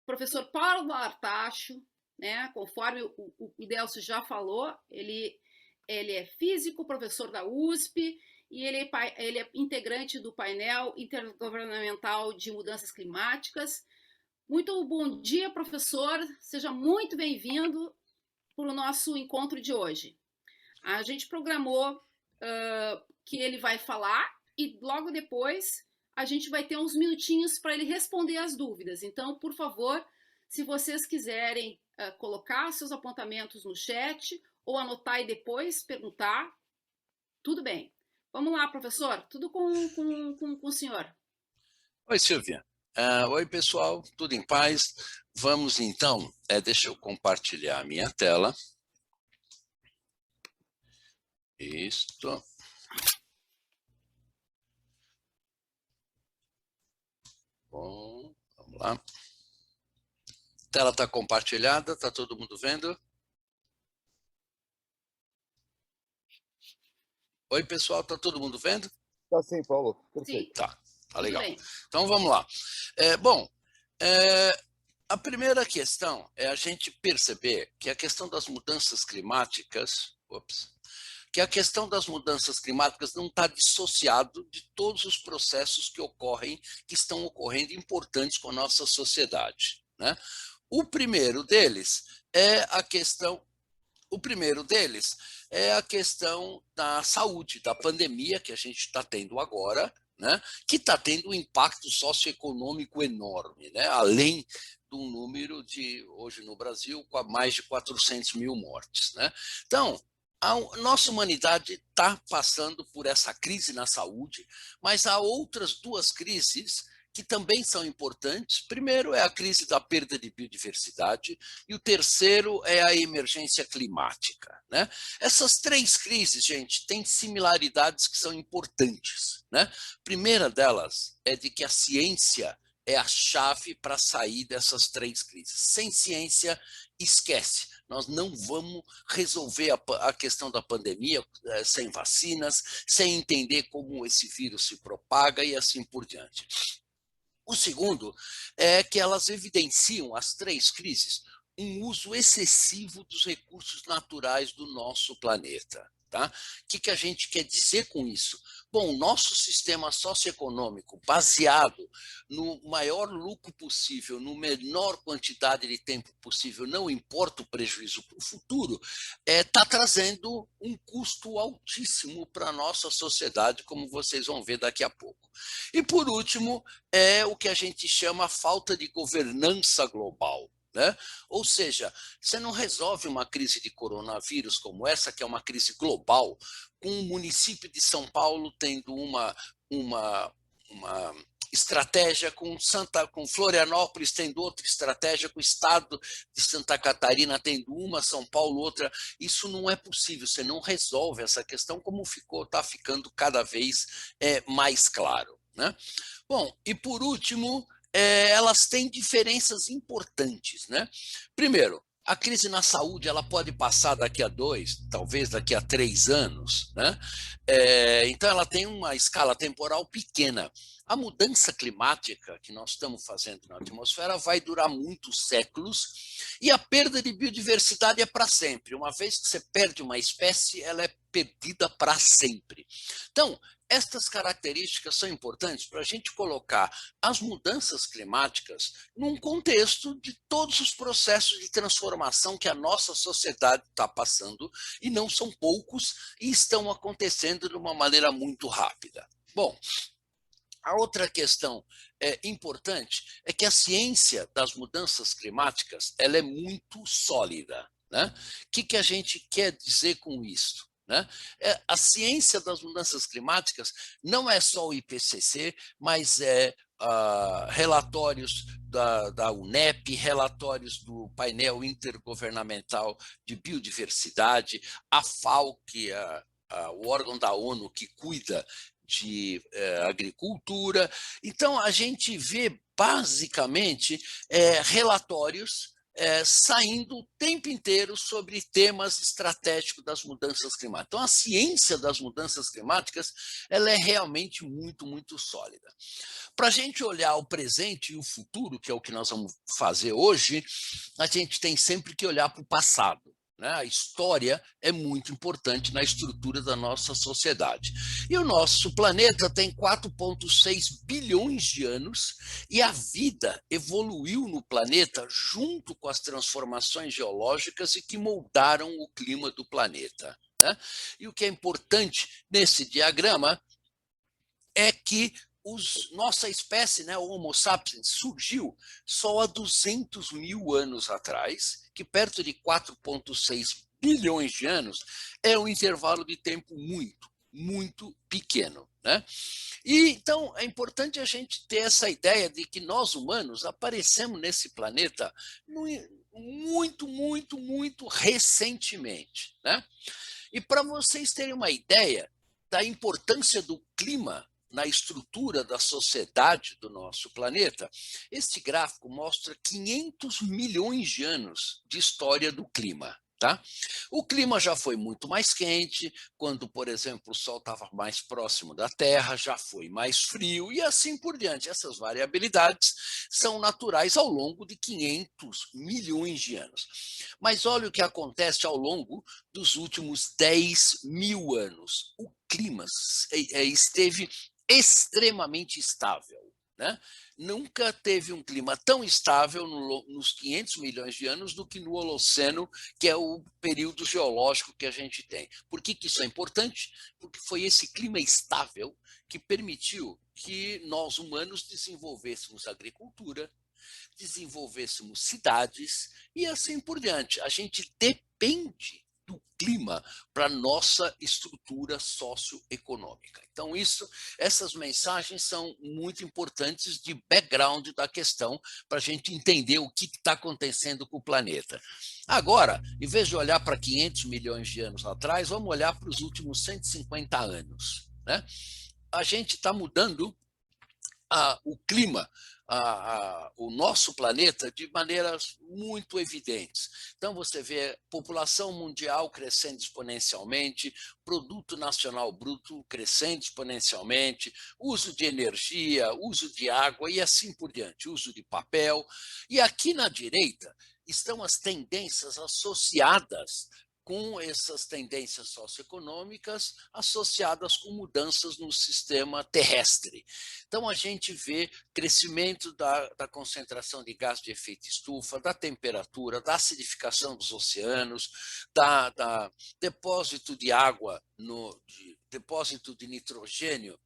professor Paulo Artacho, né? Conforme o Delcio já falou, ele é físico, professor da USP, e ele é integrante do painel intergovernamental de mudanças climáticas. Muito bom dia, professor. Seja muito bem-vindo para o nosso encontro de hoje. A gente programou que ele vai falar e logo depois a gente vai ter uns minutinhos para ele responder as dúvidas. Então, por favor, se vocês quiserem colocar seus apontamentos no chat ou anotar e depois perguntar, tudo bem. Vamos lá, professor. Tudo com o senhor. Oi, Silvia. Oi, pessoal. Tudo em paz? Vamos, então, deixa eu compartilhar a minha tela. Isto. Bom, vamos lá. A tela está compartilhada, está todo mundo vendo? Oi, pessoal, está todo mundo vendo? Tá sim, Paulo. Perfeito. Sim. Tá legal. Então, vamos lá. A primeira questão é a gente perceber que a questão das mudanças climáticas, que a questão das mudanças climáticas não está dissociado de todos os processos que ocorrem, que estão ocorrendo importantes com a nossa sociedade, né? O primeiro deles é a questão da saúde, da pandemia que a gente está tendo agora, né, que está tendo um impacto socioeconômico enorme, né, além do número de, hoje no Brasil, com mais de 400 mil mortes. Né? Então, a nossa humanidade está passando por essa crise na saúde, mas há outras duas crises que também são importantes. Primeiro é a crise da perda de biodiversidade e o terceiro é a emergência climática. Né? Essas três crises, gente, têm similaridades que são importantes. Né? A primeira delas é de que a ciência é a chave para sair dessas três crises. Sem ciência, esquece. Nós não vamos resolver a questão da pandemia sem vacinas, sem entender como esse vírus se propaga e assim por diante. O segundo é que elas evidenciam, as três crises, um uso excessivo dos recursos naturais do nosso planeta. Tá? O que a gente quer dizer com isso? Bom, o nosso sistema socioeconômico, baseado no maior lucro possível, no menor quantidade de tempo possível, não importa o prejuízo para o futuro, está trazendo um custo altíssimo para a nossa sociedade, como vocês vão ver daqui a pouco. E, por último, é o que a gente chama a falta de governança global. Né? Ou seja, você não resolve uma crise de coronavírus como essa, que é uma crise global, com o município de São Paulo tendo uma estratégia, com Florianópolis tendo outra estratégia, com o estado de Santa Catarina tendo uma, São Paulo outra. Isso não é possível, você não resolve essa questão como está ficando cada vez mais claro. Né? Bom, e por último, elas têm diferenças importantes. Né? Primeiro, a crise na saúde ela pode passar daqui a 2, talvez daqui a 3 anos. Né? Então, ela tem uma escala temporal pequena. A mudança climática que nós estamos fazendo na atmosfera vai durar muitos séculos e a perda de biodiversidade é para sempre. Uma vez que você perde uma espécie, ela é perdida para sempre. Então, estas características são importantes para a gente colocar as mudanças climáticas num contexto de todos os processos de transformação que a nossa sociedade está passando, e não são poucos, e estão acontecendo de uma maneira muito rápida. Bom, a outra questão importante é que a ciência das mudanças climáticas ela é muito sólida. Né? O que a gente quer dizer com isso? Né? A ciência das mudanças climáticas não é só o IPCC, mas relatórios da UNEP, relatórios do painel intergovernamental de biodiversidade, a FAO, que é o órgão da ONU que cuida de agricultura. Então, a gente vê basicamente relatórios saindo o tempo inteiro sobre temas estratégicos das mudanças climáticas. Então, a ciência das mudanças climáticas ela é realmente muito, muito sólida. Para a gente olhar o presente e o futuro, que é o que nós vamos fazer hoje, a gente tem sempre que olhar para o passado. A história é muito importante na estrutura da nossa sociedade. E o nosso planeta tem 4,6 bilhões de anos e a vida evoluiu no planeta junto com as transformações geológicas e que moldaram o clima do planeta. E o que é importante nesse diagrama é que nossa espécie, o Homo sapiens, surgiu só há 200 mil anos atrás, que perto de 4,6 bilhões de anos é um intervalo de tempo muito, muito pequeno. E, então, é importante a gente ter essa ideia de que nós, humanos, aparecemos nesse planeta muito, muito, muito recentemente. E para vocês terem uma ideia da importância do clima na estrutura da sociedade do nosso planeta, este gráfico mostra 500 milhões de anos de história do clima. O clima já foi muito mais quente, quando, por exemplo, o Sol estava mais próximo da Terra, já foi mais frio e assim por diante. Essas variabilidades são naturais ao longo de 500 milhões de anos. Mas olha o que acontece ao longo dos últimos 10 mil anos. O clima esteve extremamente estável. Nunca teve um clima tão estável nos 500 milhões de anos do que no Holoceno, que é o período geológico que a gente tem. Por que isso é importante? Porque foi esse clima estável que permitiu que nós, humanos, desenvolvêssemos agricultura, desenvolvêssemos cidades e assim por diante. A gente depende do clima para a nossa estrutura socioeconômica. Então, essas mensagens são muito importantes de background da questão para a gente entender o que está acontecendo com o planeta. Agora, em vez de olhar para 500 milhões de anos atrás, vamos olhar para os últimos 150 anos. A gente está mudando o clima, o nosso planeta de maneiras muito evidentes. Então, você vê população mundial crescendo exponencialmente, produto nacional bruto crescendo exponencialmente, uso de energia, uso de água e assim por diante, uso de papel. E aqui na direita estão as tendências associadas com essas tendências socioeconômicas associadas com mudanças no sistema terrestre. Então, a gente vê crescimento da concentração de gás de efeito estufa, da temperatura, da acidificação dos oceanos, da depósito de água, depósito de nitrogênio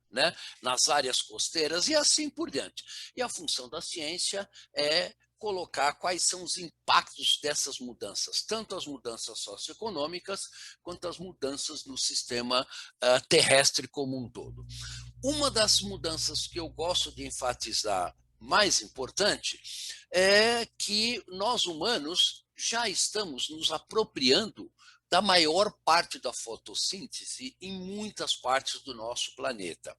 nas áreas costeiras e assim por diante. E a função da ciência é colocar quais são os impactos dessas mudanças, tanto as mudanças socioeconômicas quanto as mudanças no sistema terrestre como um todo. Uma das mudanças que eu gosto de enfatizar mais importante é que nós humanos já estamos nos apropriando da maior parte da fotossíntese em muitas partes do nosso planeta.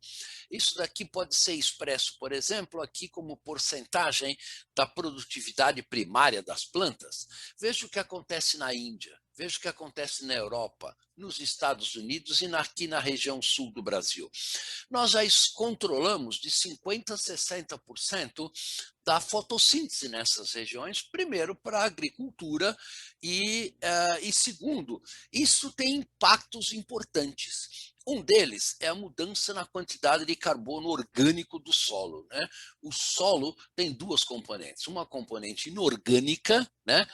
Isso daqui pode ser expresso, por exemplo, aqui como porcentagem da produtividade primária das plantas. Veja o que acontece na Índia, veja o que acontece na Europa, nos Estados Unidos e aqui na região sul do Brasil. Nós já controlamos de 50% a 60% da fotossíntese nessas regiões, primeiro para a agricultura e segundo, isso tem impactos importantes. Um deles é a mudança na quantidade de carbono orgânico do solo. O solo tem duas componentes, uma componente inorgânica,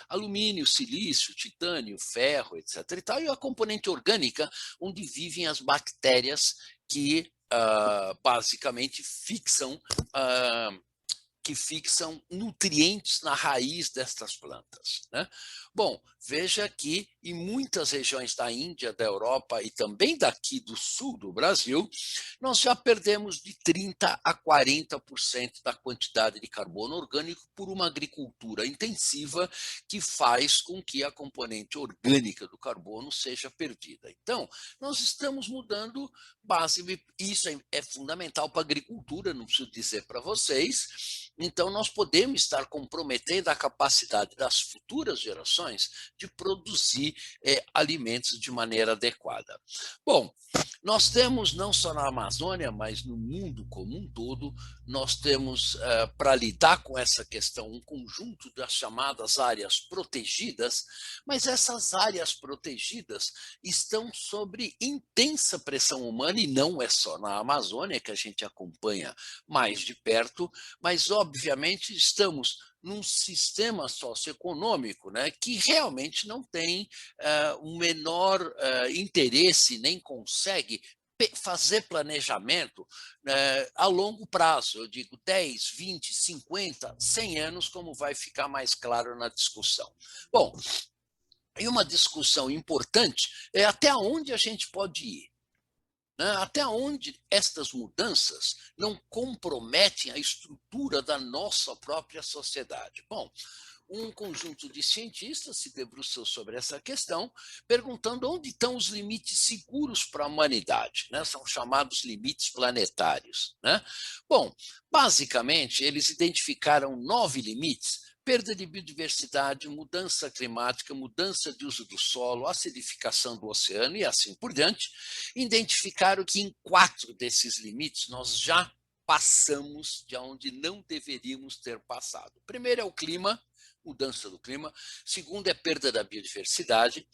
alumínio, silício, titânio, ferro, etc. E a componente orgânica, onde vivem as bactérias que basicamente fixam nutrientes na raiz destas plantas. Bom, veja que em muitas regiões da Índia, da Europa e também daqui do sul do Brasil, nós já perdemos de 30% a 40% da quantidade de carbono orgânico por uma agricultura intensiva que faz com que a componente orgânica do carbono seja perdida. Então, nós estamos mudando isso é fundamental para a agricultura, não preciso dizer para vocês. Então, nós podemos estar comprometendo a capacidade das futuras gerações de produzir alimentos de maneira adequada. Bom, nós temos, não só na Amazônia, mas no mundo como um todo, nós temos, para lidar com essa questão, um conjunto das chamadas áreas protegidas, mas essas áreas protegidas estão sob intensa pressão humana, e não é só na Amazônia que a gente acompanha mais de perto, mas, obviamente, estamos num sistema socioeconômico, né, que realmente não tem um menor interesse, nem consegue fazer planejamento a longo prazo, eu digo 10, 20, 50, 100 anos, como vai ficar mais claro na discussão. Bom, e uma discussão importante é até onde a gente pode ir. Até onde estas mudanças não comprometem a estrutura da nossa própria sociedade. Bom, um conjunto de cientistas se debruçou sobre essa questão, perguntando onde estão os limites seguros para a humanidade, né? São chamados limites planetários, né? Bom, basicamente, eles identificaram 9 limites: perda de biodiversidade, mudança climática, mudança de uso do solo, acidificação do oceano e assim por diante. Identificaram que em 4 desses limites nós já passamos de onde não deveríamos ter passado. O primeiro é o clima, mudança do clima. Segundo é perda da biodiversidade.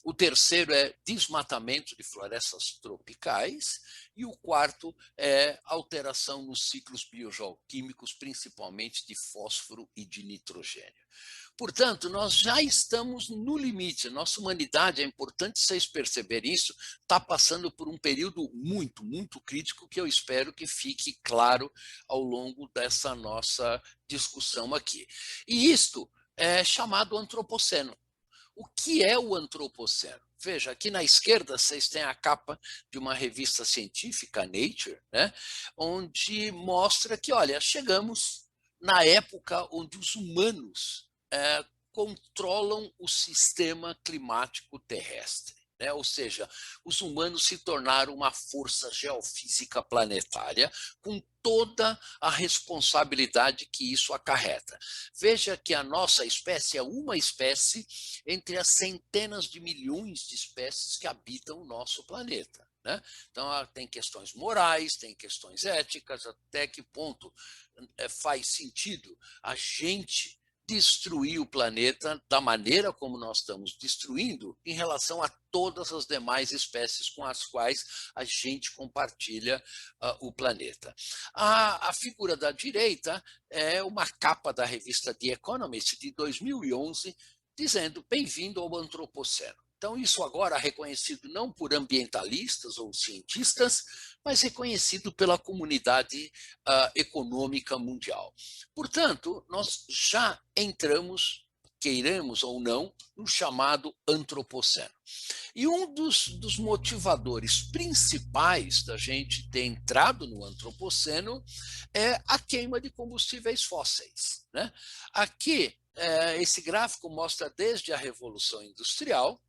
O terceiro é desmatamento de florestas tropicais. E o quarto é alteração nos ciclos biogeoquímicos, principalmente de fósforo e de nitrogênio. Portanto, nós já estamos no limite. Nossa humanidade, é importante vocês perceberem isso, está passando por um período muito, muito crítico, que eu espero que fique claro ao longo dessa nossa discussão aqui. E isto é chamado antropoceno. O que é o antropoceno? Veja, aqui na esquerda vocês têm a capa de uma revista científica, Nature, né, onde mostra que, olha, chegamos na época onde os humanos controlam o sistema climático terrestre, né? Ou seja, os humanos se tornaram uma força geofísica planetária com toda a responsabilidade que isso acarreta. Veja que a nossa espécie é uma espécie entre as centenas de milhões de espécies que habitam o nosso planeta, né? Então, tem questões morais, tem questões éticas, até que ponto faz sentido a gente destruir o planeta da maneira como nós estamos destruindo em relação a todas as demais espécies com as quais a gente compartilha o planeta. A figura da direita é uma capa da revista The Economist de 2011, dizendo: bem-vindo ao antropoceno. Então, isso agora é reconhecido não por ambientalistas ou cientistas, mas reconhecido pela comunidade econômica mundial. Portanto, nós já entramos, queiramos ou não, no chamado antropoceno. E um dos motivadores principais da gente ter entrado no antropoceno é a queima de combustíveis fósseis, né? Aqui, esse gráfico mostra desde a Revolução Industrial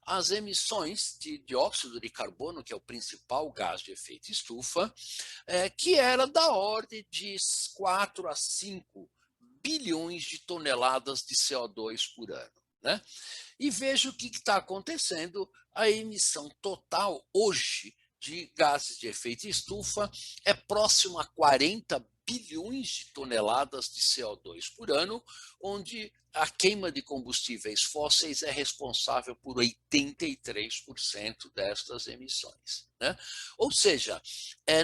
as emissões de dióxido de carbono, que é o principal gás de efeito estufa, que era da ordem de 4 a 5 bilhões de toneladas de CO2 por ano, né? E veja o que está acontecendo. A emissão total hoje de gases de efeito estufa é próximo a 40 bilhões de toneladas de CO2 por ano, onde a queima de combustíveis fósseis é responsável por 83% destas emissões, né? Ou seja,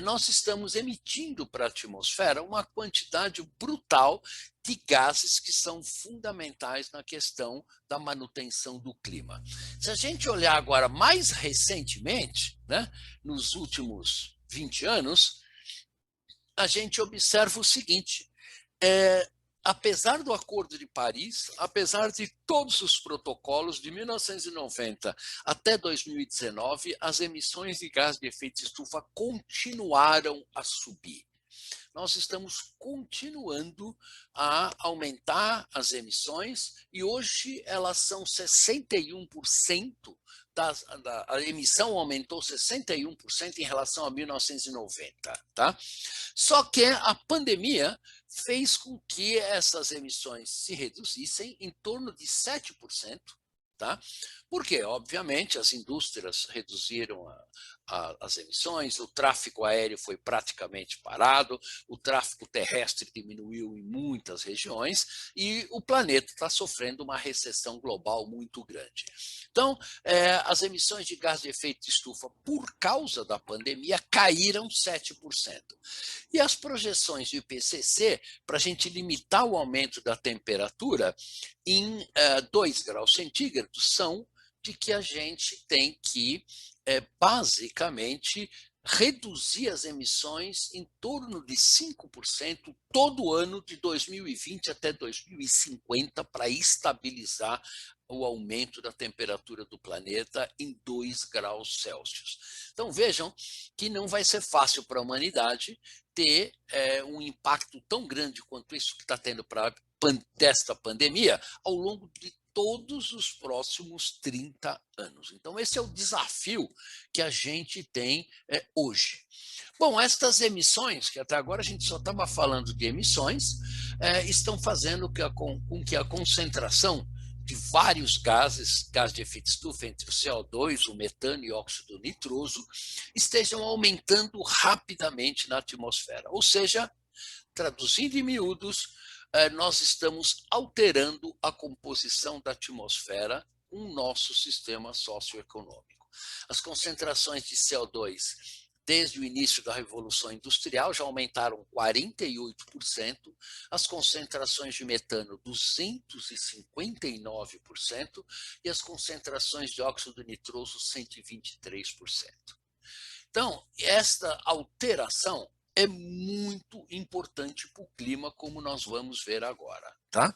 nós estamos emitindo para a atmosfera uma quantidade brutal de gases que são fundamentais na questão da manutenção do clima. Se a gente olhar agora mais recentemente, né, nos últimos 20 anos, a gente observa o seguinte: apesar do Acordo de Paris, apesar de todos os protocolos de 1990 até 2019, as emissões de gás de efeito estufa continuaram a subir. Nós estamos continuando a aumentar as emissões e hoje elas são 61% a emissão aumentou 61% em relação a 1990. Tá? Só que a pandemia fez com que essas emissões se reduzissem em torno de 7%. Tá? Porque, obviamente, as indústrias reduziram as emissões, o tráfego aéreo foi praticamente parado, o tráfego terrestre diminuiu em muitas regiões e o planeta está sofrendo uma recessão global muito grande. Então, as emissões de gás de efeito de estufa, por causa da pandemia, caíram 7%. E as projeções do IPCC, para a gente limitar o aumento da temperatura em 2 graus centígrados, são de que a gente tem que, basicamente, reduzir as emissões em torno de 5% todo ano de 2020 até 2050 para estabilizar o aumento da temperatura do planeta em 2 graus Celsius. Então vejam que não vai ser fácil para a humanidade ter um impacto tão grande quanto isso que está tendo desta pandemia ao longo de todos os próximos 30 anos. Então, esse é o desafio que a gente tem hoje. Bom, estas emissões, que até agora a gente só estava falando de emissões, estão fazendo com que a concentração de vários gases, gás de efeito estufa, entre o CO2, o metano e o óxido nitroso, estejam aumentando rapidamente na atmosfera. Ou seja, traduzindo em miúdos, nós estamos alterando a composição da atmosfera com o nosso sistema socioeconômico. As concentrações de CO2 desde o início da Revolução Industrial já aumentaram 48%, as concentrações de metano 259% e as concentrações de óxido nitroso 123%. Então, esta alteração é muito importante para o clima, como nós vamos ver agora, tá?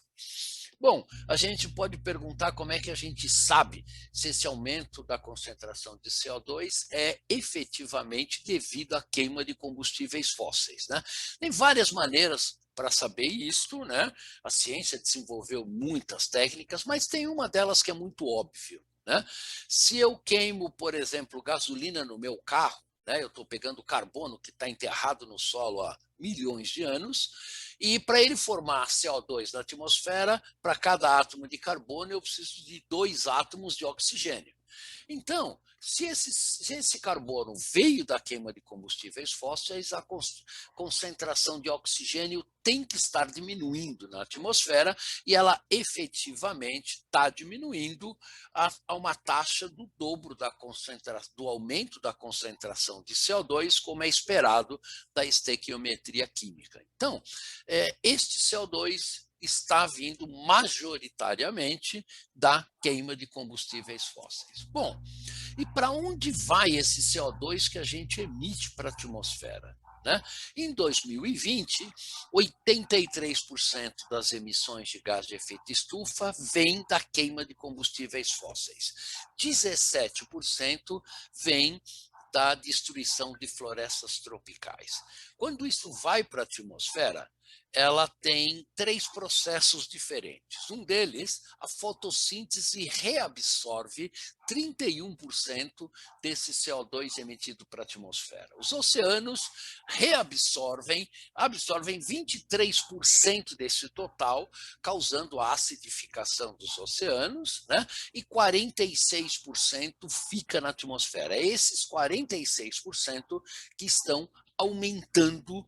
Bom, a gente pode perguntar como é que a gente sabe se esse aumento da concentração de CO2 é efetivamente devido à queima de combustíveis fósseis, né? Tem várias maneiras para saber isso, né? A ciência desenvolveu muitas técnicas, mas tem uma delas que é muito óbvia, né? Se eu queimo, por exemplo, gasolina no meu carro, eu estou pegando carbono que está enterrado no solo há milhões de anos, e para ele formar CO2 na atmosfera, para cada átomo de carbono eu preciso de 2 átomos de oxigênio. Então, se esse carbono veio da queima de combustíveis fósseis, a concentração de oxigênio tem que estar diminuindo na atmosfera e ela efetivamente está diminuindo a uma taxa do dobro do aumento da concentração de CO2, como é esperado da estequiometria química. Então, este CO2 está vindo majoritariamente da queima de combustíveis fósseis. Bom, e para onde vai esse CO2 que a gente emite para a atmosfera? Né? Em 2020, 83% das emissões de gás de efeito estufa vem da queima de combustíveis fósseis. 17% vem da destruição de florestas tropicais. Quando isso vai para a atmosfera, ela tem 3 processos diferentes. Um deles, a fotossíntese reabsorve 31% desse CO2 emitido para a atmosfera. Os oceanos absorvem 23% desse total, causando a acidificação dos oceanos, né? E 46% fica na atmosfera. É esses 46% que estão aumentando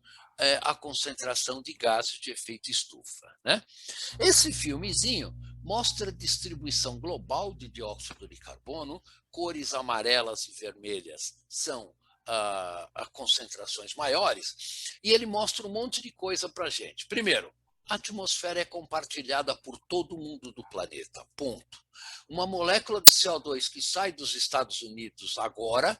a concentração de gases de efeito estufa, né? Esse filmezinho mostra a distribuição global de dióxido de carbono, cores amarelas e vermelhas são concentrações maiores, e ele mostra um monte de coisa para a gente. Primeiro, a atmosfera é compartilhada por todo mundo do planeta, ponto. Uma molécula de CO2 que sai dos Estados Unidos agora,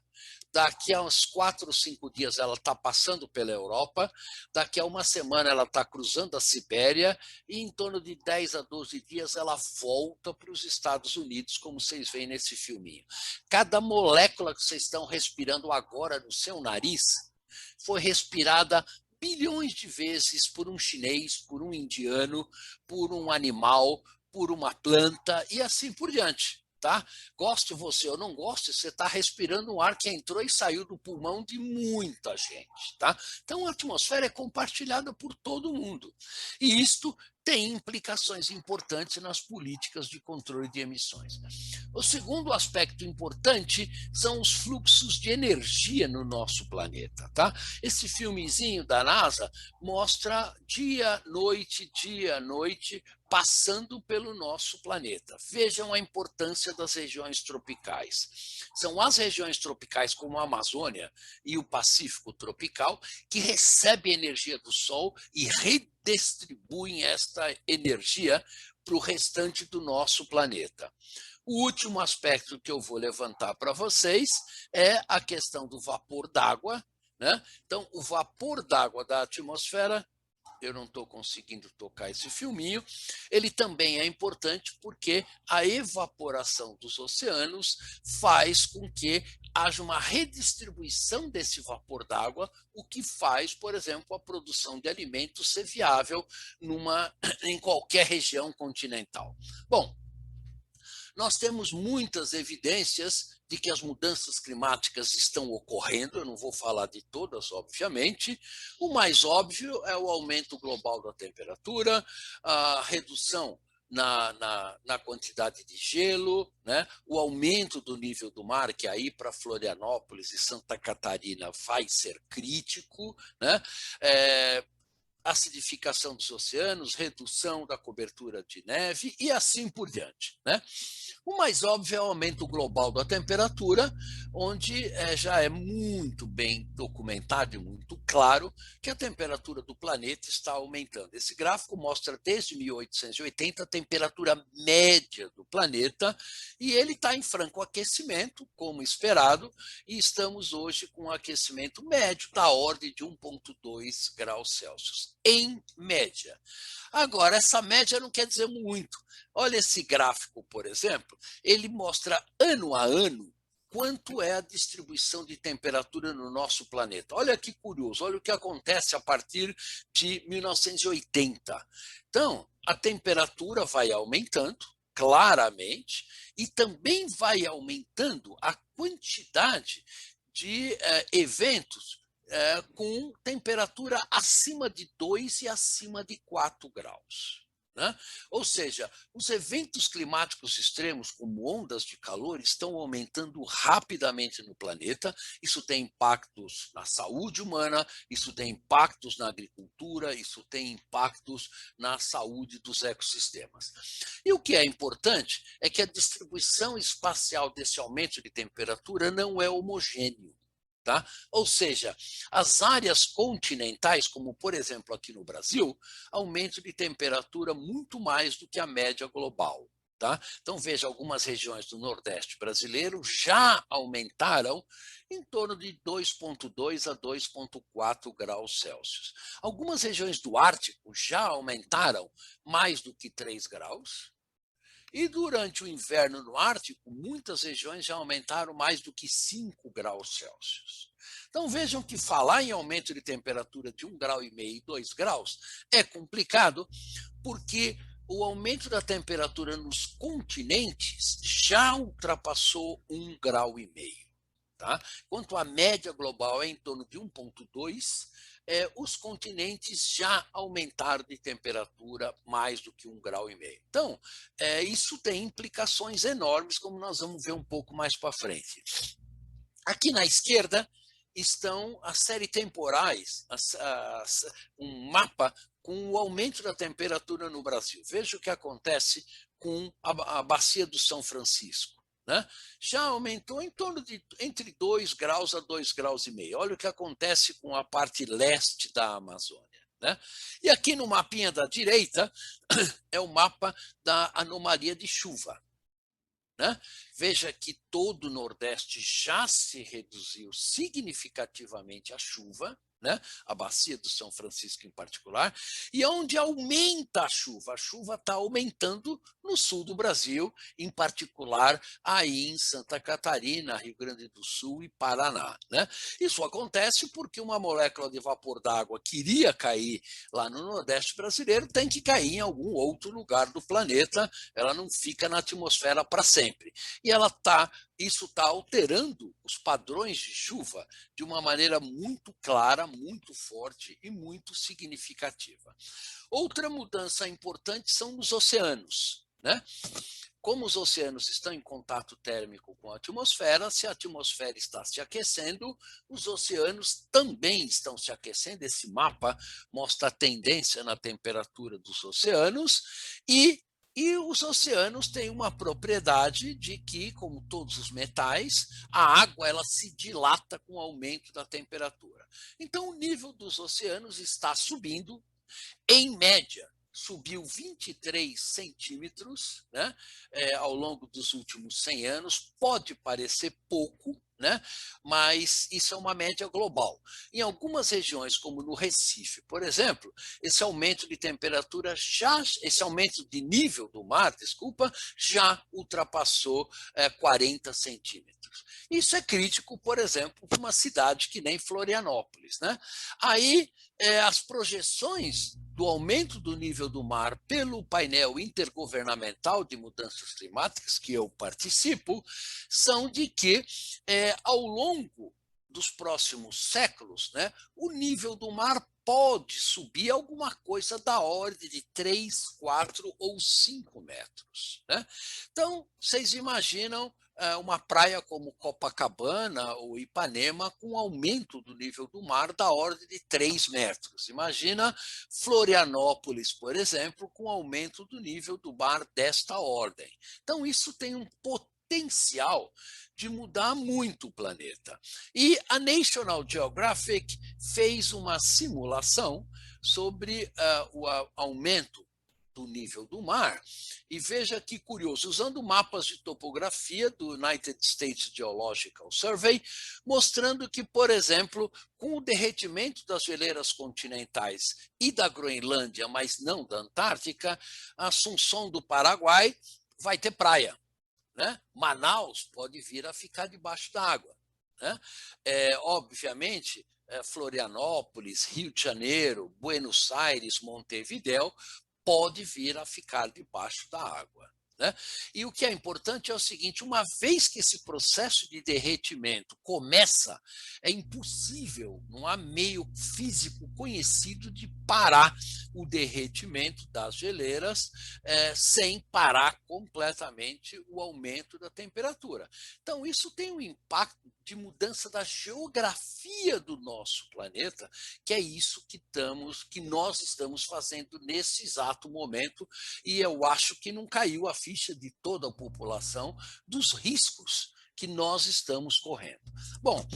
daqui a uns 4 ou 5 dias ela está passando pela Europa, daqui a uma semana ela está cruzando a Sibéria e em torno de 10 a 12 dias ela volta para os Estados Unidos, como vocês veem nesse filminho. Cada molécula que vocês estão respirando agora no seu nariz foi respirada bilhões de vezes por um chinês, por um indiano, por um animal, por uma planta e assim por diante. tá? Goste você ou não goste, você está respirando um ar que entrou e saiu do pulmão de muita gente, tá? Então a atmosfera é compartilhada por todo mundo. E isto tem implicações importantes nas políticas de controle de emissões. O segundo aspecto importante são os fluxos de energia no nosso planeta, tá? Esse filmezinho da NASA mostra dia, noite, passando pelo nosso planeta. Vejam a importância das regiões tropicais. São as regiões tropicais, como a Amazônia e o Pacífico tropical, que recebem energia do Sol e redistribuem esta energia para o restante do nosso planeta. O último aspecto que eu vou levantar para vocês é a questão do vapor d'água, né? Então, o vapor d'água da atmosfera, eu não estou conseguindo tocar esse filminho, ele também é importante porque a evaporação dos oceanos faz com que haja uma redistribuição desse vapor d'água, o que faz, por exemplo, a produção de alimentos ser viável em qualquer região continental. Bom, nós temos muitas evidências de que as mudanças climáticas estão ocorrendo, eu não vou falar de todas, obviamente. O mais óbvio é o aumento global da temperatura, a redução na quantidade de gelo, né? O aumento do nível do mar, que aí para Florianópolis e Santa Catarina vai ser crítico, né? Acidificação dos oceanos, redução da cobertura de neve e assim por diante, né? O mais óbvio é o aumento global da temperatura, onde já é muito bem documentado e muito claro que a temperatura do planeta está aumentando. Esse gráfico mostra desde 1880 a temperatura média do planeta e ele está em franco aquecimento, como esperado, e estamos hoje com um aquecimento médio da ordem de 1,2 graus Celsius, em média. Agora, essa média não quer dizer muito. Olha esse gráfico, por exemplo, ele mostra ano a ano quanto é a distribuição de temperatura no nosso planeta. Olha que curioso, olha o que acontece a partir de 1980. Então, a temperatura vai aumentando, claramente, e também vai aumentando a quantidade de eventos com temperatura acima de 2 e acima de 4 graus. Né? Ou seja, os eventos climáticos extremos, como ondas de calor, estão aumentando rapidamente no planeta. Isso tem impactos na saúde humana, isso tem impactos na agricultura, isso tem impactos na saúde dos ecossistemas. E o que é importante é que a distribuição espacial desse aumento de temperatura não é homogêneo. Tá? Ou seja, as áreas continentais, como por exemplo aqui no Brasil, aumento de temperatura muito mais do que a média global. Tá? Então veja, algumas regiões do Nordeste brasileiro já aumentaram em torno de 2,2 a 2,4 graus Celsius. Algumas regiões do Ártico já aumentaram mais do que 3 graus. E durante o inverno no Ártico, muitas regiões já aumentaram mais do que 5 graus Celsius. Então vejam que falar em aumento de temperatura de 1,5 grau e 2 graus é complicado, porque o aumento da temperatura nos continentes já ultrapassou 1,5 grau. Tá? Enquanto a média global é em torno de 1,2, os continentes já aumentaram de temperatura mais do que 1,5 grau. Então, isso tem implicações enormes, como nós vamos ver um pouco mais para frente. Aqui na esquerda estão as séries temporais, um mapa com o aumento da temperatura no Brasil. Veja o que acontece com a bacia do São Francisco. Né? Já aumentou em torno de entre 2 graus a 2,5 graus. Olha o que acontece com a parte leste da Amazônia. Né? E aqui no mapinha da direita é o mapa da anomalia de chuva. Né? Veja que todo o Nordeste já se reduziu significativamente a chuva, né? A bacia do São Francisco em particular, e onde aumenta a chuva está aumentando no sul do Brasil, em particular aí em Santa Catarina, Rio Grande do Sul e Paraná, né? Isso acontece porque uma molécula de vapor d'água que iria cair lá no Nordeste brasileiro tem que cair em algum outro lugar do planeta, ela não fica na atmosfera para sempre. E isso está alterando os padrões de chuva de uma maneira muito clara, muito forte e muito significativa. Outra mudança importante são nos oceanos, né? Como os oceanos estão em contato térmico com a atmosfera, se a atmosfera está se aquecendo, os oceanos também estão se aquecendo. Esse mapa mostra a tendência na temperatura dos oceanos e os oceanos têm uma propriedade de que, como todos os metais, a água ela se dilata com o aumento da temperatura. Então, o nível dos oceanos está subindo, em média, subiu 23 centímetros, né, ao longo dos últimos 100 anos. Pode parecer pouco, né, mas isso é uma média global. Em algumas regiões, como no Recife, por exemplo, esse aumento de temperatura esse aumento de nível do mar, desculpa, já ultrapassou 40 centímetros. Isso é crítico, por exemplo, para uma cidade que nem Florianópolis, né? Aí as projeções do aumento do nível do mar pelo painel intergovernamental de mudanças climáticas, que eu participo, são de que, ao longo dos próximos séculos, né, o nível do mar pode subir alguma coisa da ordem de 3, 4 ou 5 metros. Né? Então, vocês imaginam uma praia como Copacabana ou Ipanema com aumento do nível do mar da ordem de 3 metros. Imagina Florianópolis, por exemplo, com aumento do nível do mar desta ordem. Então, isso tem um potencial de mudar muito o planeta. E a National Geographic fez uma simulação sobre o aumento do nível do mar. E veja que curioso, usando mapas de topografia do United States Geological Survey, mostrando que, por exemplo, com o derretimento das geleiras continentais e da Groenlândia, mas não da Antártica, Assunção do Paraguai vai ter praia. Né? Manaus pode vir a ficar debaixo d'água. Né? Obviamente, Florianópolis, Rio de Janeiro, Buenos Aires, Montevidéu pode vir a ficar debaixo da água. Né? E o que é importante é o seguinte, uma vez que esse processo de derretimento começa, é impossível, não há meio físico conhecido de parar o derretimento das geleiras sem parar completamente o aumento da temperatura. Então, isso tem um impacto de mudança da geografia do nosso planeta, que é isso que nós estamos fazendo nesse exato momento, e eu acho que não caiu a ficha de toda a população dos riscos que nós estamos correndo. Bom,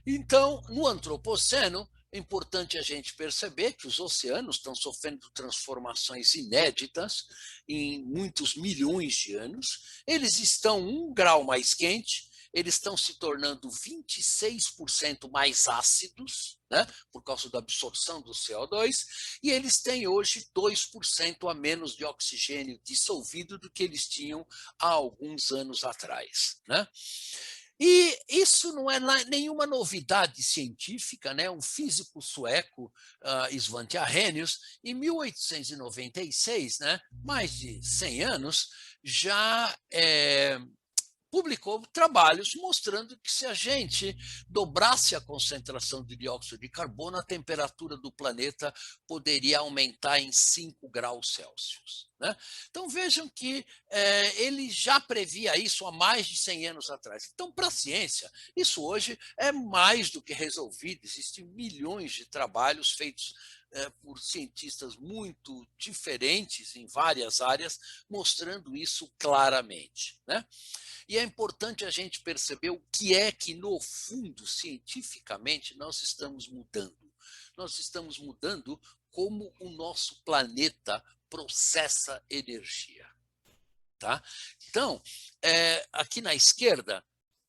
então, no Antropoceno, é importante a gente perceber que os oceanos estão sofrendo transformações inéditas em muitos milhões de anos. Eles estão 1 grau mais quente, eles estão se tornando 26% mais ácidos, né, por causa da absorção do CO2, e eles têm hoje 2% a menos de oxigênio dissolvido do que eles tinham há alguns anos atrás. Né? E isso não é nenhuma novidade científica, né? Um físico sueco, Svante Arrhenius, em 1896, né, mais de 100 anos, já publicou trabalhos mostrando que se a gente dobrasse a concentração de dióxido de carbono, a temperatura do planeta poderia aumentar em 5 graus Celsius. Né? Então vejam que ele já previa isso há mais de 100 anos atrás. Então, para a ciência, isso hoje é mais do que resolvido. Existem milhões de trabalhos feitos por cientistas muito diferentes em várias áreas, mostrando isso claramente. Né? E é importante a gente perceber o que é que, no fundo, cientificamente, nós estamos mudando. Nós estamos mudando como o nosso planeta processa energia. Tá? Então, aqui na esquerda,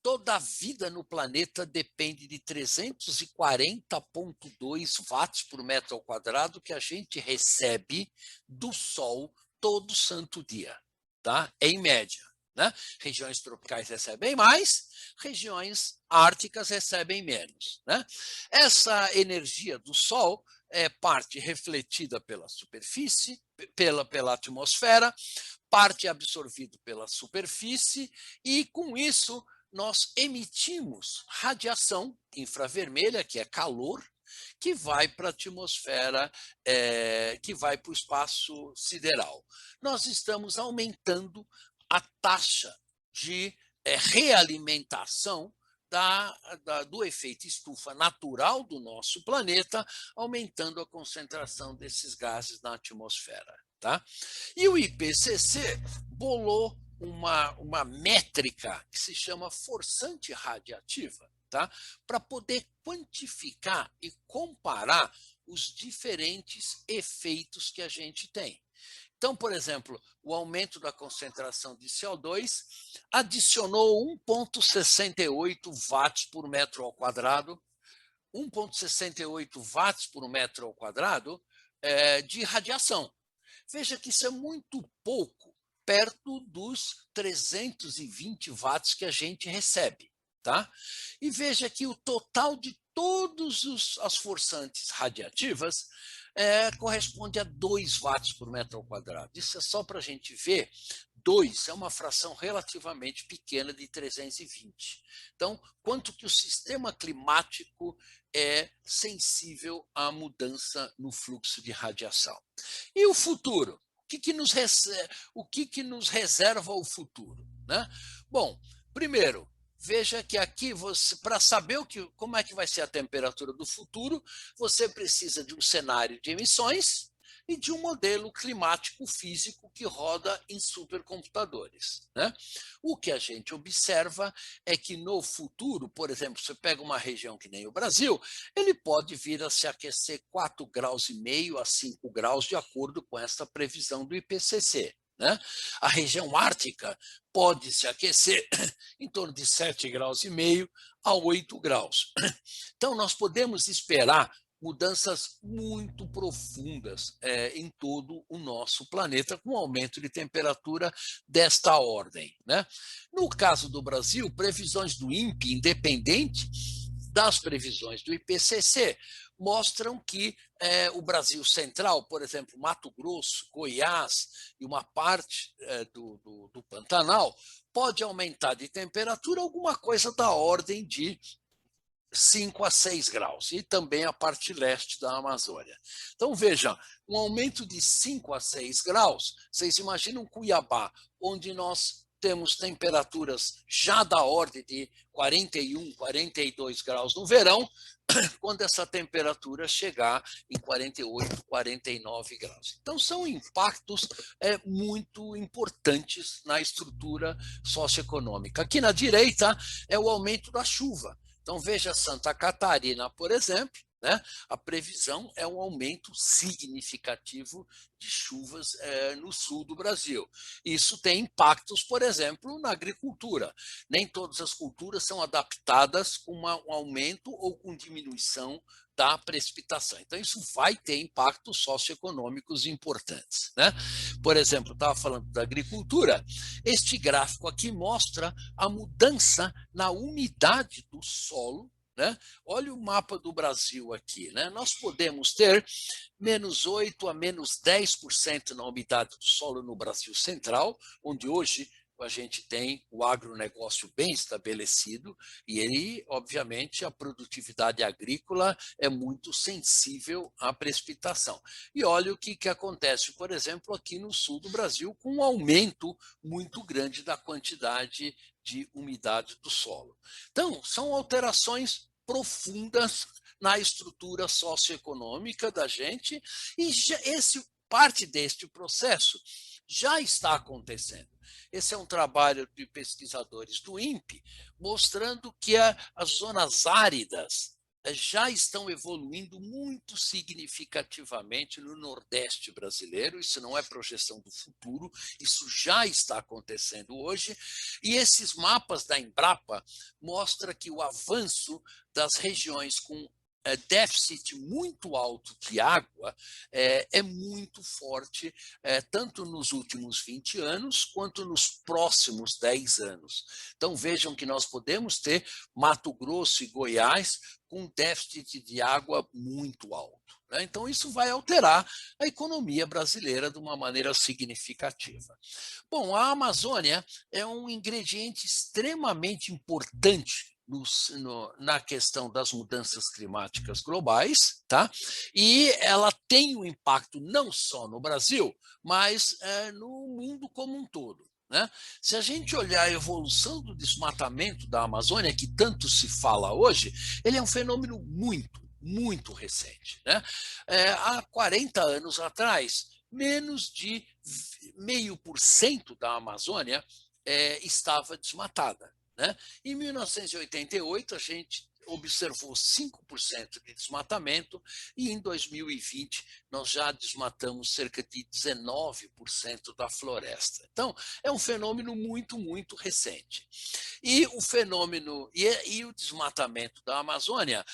toda a vida no planeta depende de 340,2 watts por metro ao quadrado que a gente recebe do Sol todo santo dia, tá? Em média, né? Regiões tropicais recebem mais, regiões árticas recebem menos, né? Essa energia do Sol é parte refletida pela superfície, pela atmosfera, parte absorvida pela superfície, e com isso nós emitimos radiação infravermelha, que é calor, que vai para a atmosfera, que vai para o espaço sideral. Nós estamos aumentando a taxa de realimentação do efeito estufa natural do nosso planeta, aumentando a concentração desses gases na atmosfera. Tá? E o IPCC bolou uma métrica que se chama forçante radiativa, tá? Para poder quantificar e comparar os diferentes efeitos que a gente tem. Então, por exemplo, o aumento da concentração de CO2 adicionou 1,68 watts por metro ao quadrado, 1,68 watts por metro ao quadrado de radiação. Veja que isso é muito pouco, perto dos 320 watts que a gente recebe. Tá? E veja que o total de todas as forçantes radiativas corresponde a 2 watts por metro ao quadrado. Isso é só para a gente ver. 2 é uma fração relativamente pequena de 320. Então, quanto que o sistema climático é sensível à mudança no fluxo de radiação. E o futuro? O que nos reserva o futuro? Né? Bom, primeiro, veja que aqui, para saber como é que vai ser a temperatura do futuro, você precisa de um cenário de emissões e de um modelo climático físico que roda em supercomputadores. Né? O que a gente observa é que no futuro, por exemplo, você pega uma região que nem o Brasil, ele pode vir a se aquecer 4,5 graus a 5 graus, de acordo com essa previsão do IPCC. Né? A região ártica pode se aquecer em torno de 7,5 graus a 8 graus. Então, nós podemos esperar mudanças muito profundas em todo o nosso planeta, com aumento de temperatura desta ordem. Né? No caso do Brasil, previsões do INPE, independente das previsões do IPCC, mostram que o Brasil central, por exemplo, Mato Grosso, Goiás e uma parte do Pantanal, pode aumentar de temperatura alguma coisa da ordem de 5 a 6 graus, e também a parte leste da Amazônia. Então, veja, um aumento de 5 a 6 graus, vocês imaginam Cuiabá, onde nós temos temperaturas já da ordem de 41, 42 graus no verão, quando essa temperatura chegar em 48, 49 graus. Então, são impactos muito importantes na estrutura socioeconômica. Aqui na direita é o aumento da chuva. Então, veja Santa Catarina, por exemplo, né? A previsão é um aumento significativo de chuvas no sul do Brasil. Isso tem impactos, por exemplo, na agricultura. Nem todas as culturas são adaptadas com um aumento ou com diminuição da precipitação. Então, isso vai ter impactos socioeconômicos importantes. Né? Por exemplo, estava falando da agricultura, este gráfico aqui mostra a mudança na umidade do solo. Né? Olha o mapa do Brasil aqui. Né? Nós podemos ter menos 8% a menos 10% na umidade do solo no Brasil central, onde hoje a gente tem o agronegócio bem estabelecido e ele, obviamente, a produtividade agrícola é muito sensível à precipitação. E olha o que acontece, por exemplo, aqui no sul do Brasil, com um aumento muito grande da quantidade de umidade do solo. Então, são alterações profundas na estrutura socioeconômica da gente e parte deste processo já está acontecendo. Esse é um trabalho de pesquisadores do INPE, mostrando que as zonas áridas já estão evoluindo muito significativamente no Nordeste brasileiro. Isso não é projeção do futuro, isso já está acontecendo hoje. E esses mapas da Embrapa mostram que o avanço das regiões com déficit muito alto de água é muito forte, tanto nos últimos 20 anos quanto nos próximos 10 anos. Então, vejam que nós podemos ter Mato Grosso e Goiás com déficit de água muito alto. Então, isso vai alterar a economia brasileira de uma maneira significativa. Bom, a Amazônia é um ingrediente extremamente importante na questão das mudanças climáticas globais, tá? E ela tem um impacto não só no Brasil, mas no mundo como um todo. Né? Se a gente olhar a evolução do desmatamento da Amazônia, que tanto se fala hoje, ele é um fenômeno muito recente. Né? Há 40 anos atrás, menos de 0,5% da Amazônia estava desmatada. Né? Em 1988, a gente observou 5% de desmatamento e em 2020 nós já desmatamos cerca de 19% da floresta. Então, é um fenômeno muito recente. E o fenômeno e o desmatamento da Amazônia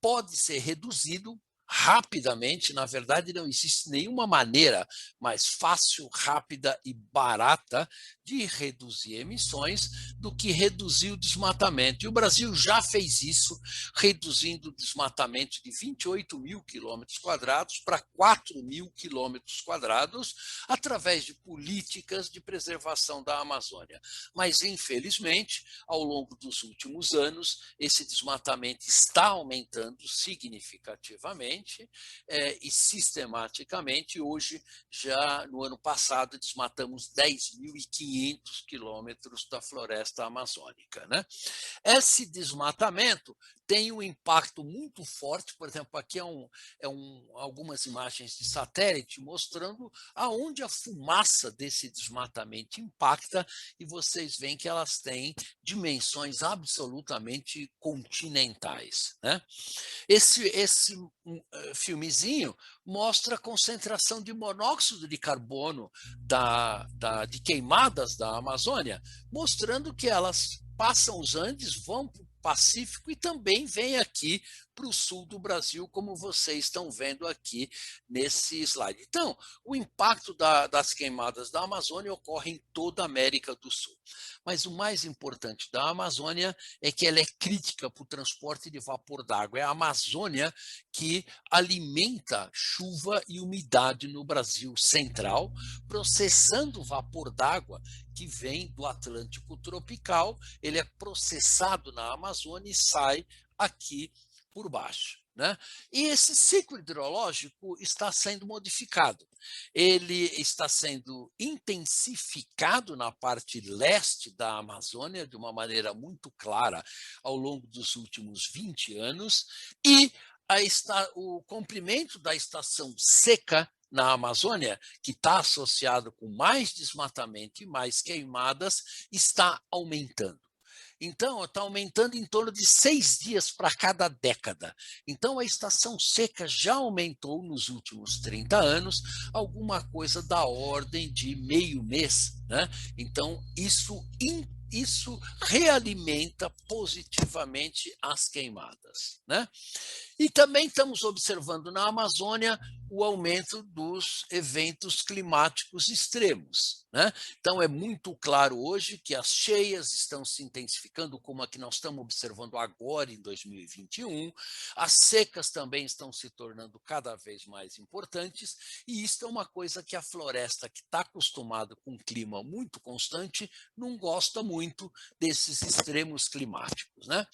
pode ser reduzido rapidamente. Na verdade, não existe nenhuma maneira mais fácil, rápida e barata de reduzir emissões do que reduzir o desmatamento. E o Brasil já fez isso, reduzindo o desmatamento de 28 mil quilômetros quadrados para 4 mil quilômetros quadrados, através de políticas de preservação da Amazônia. Mas, infelizmente, ao longo dos últimos anos, esse desmatamento está aumentando significativamente e sistematicamente. Hoje, já no ano passado, desmatamos 10.500 quilômetros da floresta amazônica. Né? Esse desmatamento tem um impacto muito forte. Por exemplo, aqui algumas imagens de satélite mostrando aonde a fumaça desse desmatamento impacta, e vocês veem que elas têm dimensões absolutamente continentais. Né? Esse filmezinho mostra a concentração de monóxido de carbono de queimadas da Amazônia, mostrando que elas passam os Andes, vão para o Pacífico e também vêm aqui para o sul do Brasil, como vocês estão vendo aqui nesse slide. Então, o impacto das queimadas da Amazônia ocorre em toda a América do Sul. Mas o mais importante da Amazônia é que ela é crítica para o transporte de vapor d'água. É a Amazônia que alimenta chuva e umidade no Brasil central, processando o vapor d'água que vem do Atlântico tropical. Ele é processado na Amazônia e sai aqui por baixo. Né? E esse ciclo hidrológico está sendo modificado. Ele está sendo intensificado na parte leste da Amazônia de uma maneira muito clara ao longo dos últimos 20 anos, e o comprimento da estação seca na Amazônia, que está associado com mais desmatamento e mais queimadas, está aumentando. Então, está aumentando em torno de 6 dias para cada década. Então, a estação seca já aumentou nos últimos 30 anos, alguma coisa da ordem de meio mês. Né? Então, isso realimenta positivamente as queimadas. Né? E também estamos observando na Amazônia o aumento dos eventos climáticos extremos. Né? Então, é muito claro hoje que as cheias estão se intensificando, como a que nós estamos observando agora em 2021. As secas também estão se tornando cada vez mais importantes, e isso é uma coisa que a floresta, que está acostumada com um clima muito constante, não gosta muito desses extremos climáticos. Né?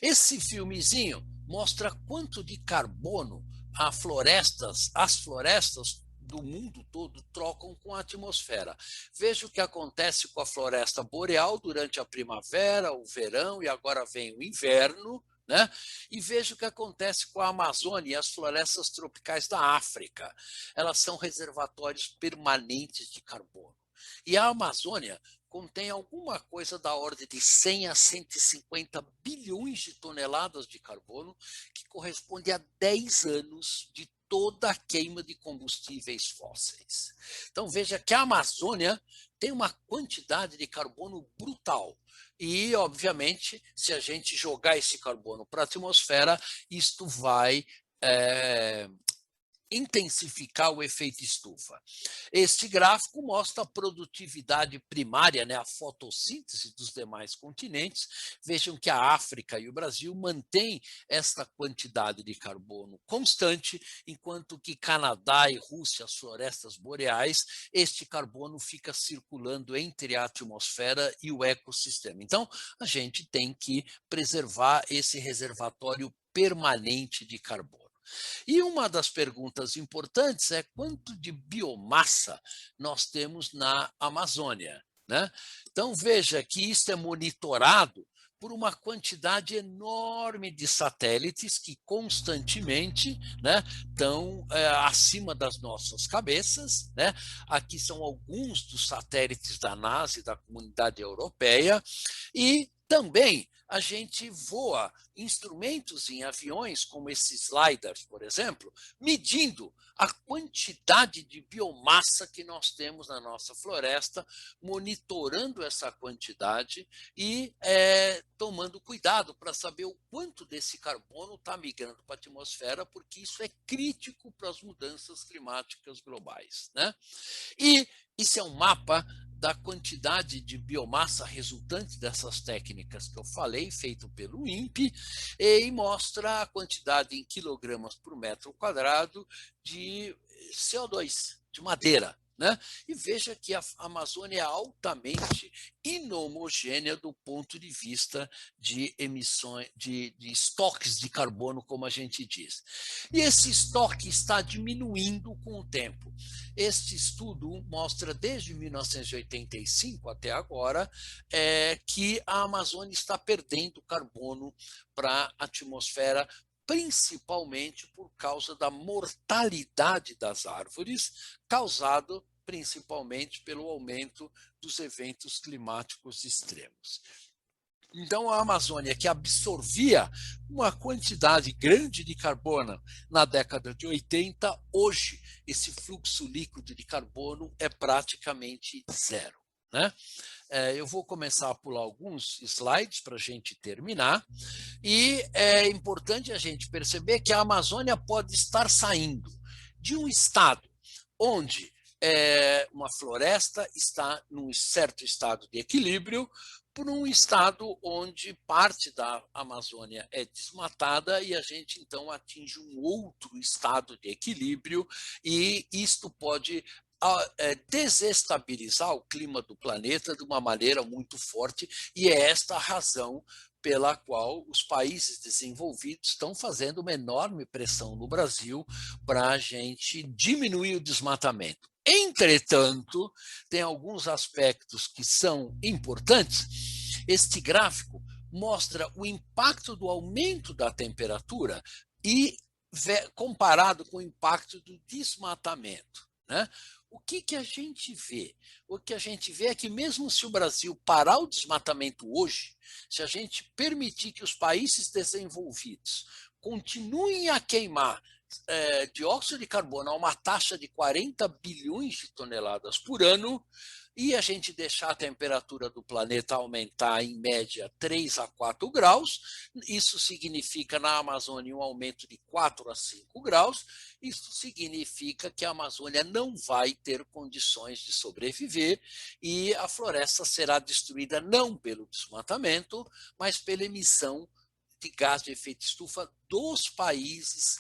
Esse filmezinho mostra quanto de carbono as florestas do mundo todo trocam com a atmosfera. Veja o que acontece com a floresta boreal durante a primavera, o verão, e agora vem o inverno. Né? E veja o que acontece com a Amazônia e as florestas tropicais da África. Elas são reservatórios permanentes de carbono. E a Amazônia contém alguma coisa da ordem de 100 a 150 bilhões de toneladas de carbono, que corresponde a 10 anos de toda a queima de combustíveis fósseis. Então, veja que a Amazônia tem uma quantidade de carbono brutal. E, obviamente, se a gente jogar esse carbono para a atmosfera, isto vai intensificar o efeito estufa. Este gráfico mostra a produtividade primária, né, a fotossíntese dos demais continentes. Vejam que a África e o Brasil mantêm esta quantidade de carbono constante, enquanto que Canadá e Rússia, as florestas boreais, este carbono fica circulando entre a atmosfera e o ecossistema. Então, a gente tem que preservar esse reservatório permanente de carbono. E uma das perguntas importantes é quanto de biomassa nós temos na Amazônia, né? Então, veja que isso é monitorado por uma quantidade enorme de satélites que constantemente, né, estão acima das nossas cabeças, né? Aqui são alguns dos satélites da NASA e da Comunidade Europeia, e também a gente voa instrumentos em aviões, como esses sliders, por exemplo, medindo a quantidade de biomassa que nós temos na nossa floresta, monitorando essa quantidade e tomando cuidado para saber o quanto desse carbono está migrando para a atmosfera, porque isso é crítico para as mudanças climáticas globais, né? E isso é um mapa da quantidade de biomassa resultante dessas técnicas que eu falei, feito pelo INPE, e mostra a quantidade em quilogramas por metro quadrado de CO2, de madeira, né? E veja que a Amazônia é altamente inhomogênea do ponto de vista de emissões, de estoques de carbono, como a gente diz. E esse estoque está diminuindo com o tempo. Este estudo mostra desde 1985 até agora que a Amazônia está perdendo carbono para a atmosfera, principalmente por causa da mortalidade das árvores, causado principalmente pelo aumento dos eventos climáticos extremos. Então, a Amazônia, que absorvia uma quantidade grande de carbono na década de 80, hoje esse fluxo líquido de carbono é praticamente zero, né? Eu vou começar a pular alguns slides para a gente terminar. E é importante a gente perceber que a Amazônia pode estar saindo de um estado onde uma floresta está num certo estado de equilíbrio, por um estado onde parte da Amazônia é desmatada e a gente então atinge um outro estado de equilíbrio, e isto pode desestabilizar o clima do planeta de uma maneira muito forte, e é esta a razão pela qual os países desenvolvidos estão fazendo uma enorme pressão no Brasil para a gente diminuir o desmatamento. Entretanto, tem alguns aspectos que são importantes. Este gráfico mostra o impacto do aumento da temperatura e comparado com o impacto do desmatamento, né? O que a gente vê? O que a gente vê é que mesmo se o Brasil parar o desmatamento hoje, se a gente permitir que os países desenvolvidos continuem a queimar dióxido de carbono a uma taxa de 40 bilhões de toneladas por ano, e a gente deixar a temperatura do planeta aumentar em média 3 a 4 graus, isso significa na Amazônia um aumento de 4 a 5 graus, isso significa que a Amazônia não vai ter condições de sobreviver e a floresta será destruída não pelo desmatamento, mas pela emissão de gás de efeito estufa dos países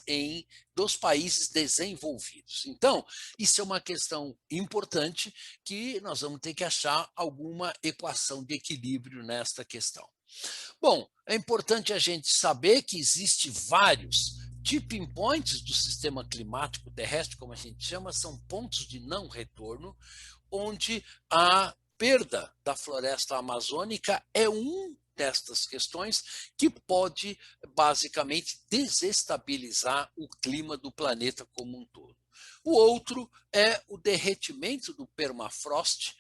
desenvolvidos. Então, isso é uma questão importante que nós vamos ter que achar alguma equação de equilíbrio nesta questão. Bom, é importante a gente saber que existem vários tipping points do sistema climático terrestre, como a gente chama, são pontos de não retorno, onde a perda da floresta amazônica é destas questões que pode basicamente desestabilizar o clima do planeta como um todo. O outro é o derretimento do permafrost